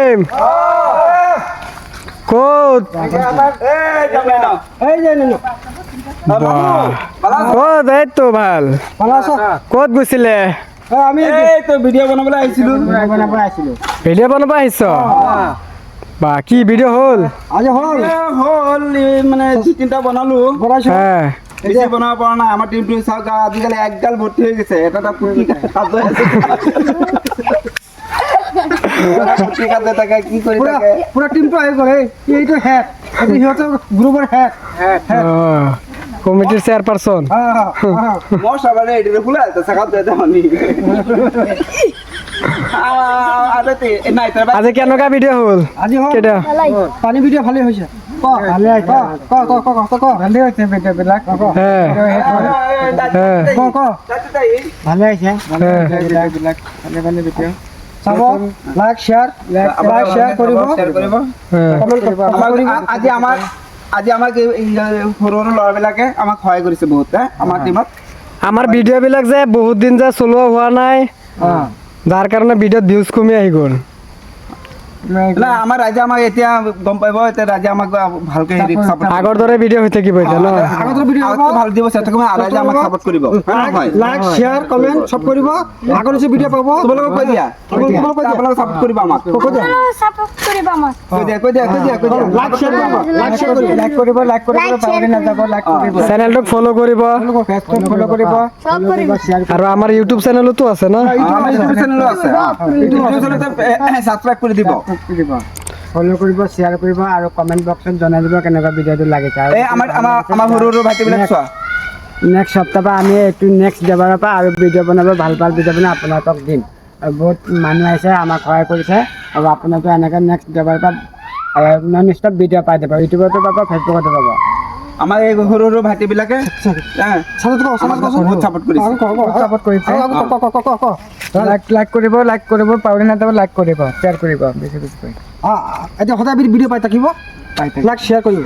আলাইকুম কোত কোত এই তো ভাল কোত গৈছিলে আমি এই তো ভিডিও বনাবলৈ আহিছিলো ভিডিও বনাব আহিছ বা কি ভিডিও হল আজি হল মানে দুই তিনটা বনালো হ্যাঁ বেছি বনাব পৰা নাই আমাৰ টিমটো চাওক আজিকালি একগাল ভৰ্তি হৈ গৈছে এটা পুতি কাজে আছে পুতি কাজে তাকে কি কৰি থাকে পুৰা টিমটো আহি গ'ল এইটো হেড এইটো সিহঁতৰ গ্ৰুপৰ হেড কমিটিৰ চেয়াৰপাৰসন মই সবাৰে এডিটো খোলা আছে সাকাত দেতে মানি আজি কেনেকা ভিডিও হল আজি হল কেটা পানী ভিডিও ভালে হৈছে ভালে আছে ভালে হৈছে ভিডিও বিলাক হ্যাঁ ভালে আছে বিলাক ভালে ভালে ভিডিও চাব লাইক শেয়ার কৰিব কমেন্ট কৰিব আজি আমাক সৰু সৰু ল'ৰাবিলাকে আমাক সহায় কৰিছে বহুত আমাৰ টিমত আমাৰ ভিডিও বিলাক যে বহুত দিন যে চলোৱা হোৱা নাই যাৰ কাৰণে ভিডিওত ভিউজ কমি আহি গ'ল না আমাৰ ৰাইজে আমাক এতিয়া গম পাব এতিয়া ৰাইজে আমাক ভালকে সাপোৰ্ট আগৰ দৰে ভিডিও হৈ থাকিব এতিয়া ন আগৰ ভিডিও ভাল দিব চেষ্টা কৰিব ৰাইজে আমাক সাপোৰ্ট কৰিব লাইক শেয়াৰ কমেন্ট সব কৰিব আগৰ যে ভিডিও পাব তোমালোকক কৈ দিয়া আপোনালোক সাপোৰ্ট কৰিব আমাক কৈ দিয়া সাপোৰ্ট কৰিবা আমাক কৈ দিয়া লাইক কৰিব পাহৰি নাযাব লাইক কৰিব চেনেলটোক ফলো কৰিব ফেসবুক ফলো কৰিব সব কৰিবা আৰু আমাৰ ইউটিউব চেনেলতো আছে ন আমাৰ ইউটিউব চেনেল আছে ইউটিউব চেনেলতে সাবস্ক্ৰাইব কৰি দিব ফলো কৰিব শেয়াৰ কৰিব আৰু কমেন্ট বক্সত জনাই দিব কেনেকুৱা ভিডিওটো লাগিছে এই আমাৰ সৰু সৰু ভাইটিবিলাক চোৱা নেক্সট সপ্তাহ পৰা আমি এইটো নেক্সট দেওবাৰৰ পৰা আৰু ভিডিঅ' বনাব ভাল ভিডিঅ' বনাই আপোনালোকক দিম আৰু বহুত মানুহ আহিছে আমাক সহায় কৰিছে আৰু আপোনালোকে এনেকৈ নেক্সট দেওবাৰৰ পৰা নন ষ্টপ ভিডিঅ' পাই যাব ইউটিউবতো পাব ফেচবুকতো পাব আমাৰ এই সৰু সৰু ভাইটিবিলাকে বহুত সাপোৰ্ট কৰিছে ছাপোৰ্ট কৰিছে লাইক কৰিব পাহৰি নাযাব লাইক কৰিব শ্বেয়াৰ কৰিব বেছি বেছি এতিয়া সদায় ভিডিঅ' পাই থাকিব লাইক শ্বেয়াৰ কৰিব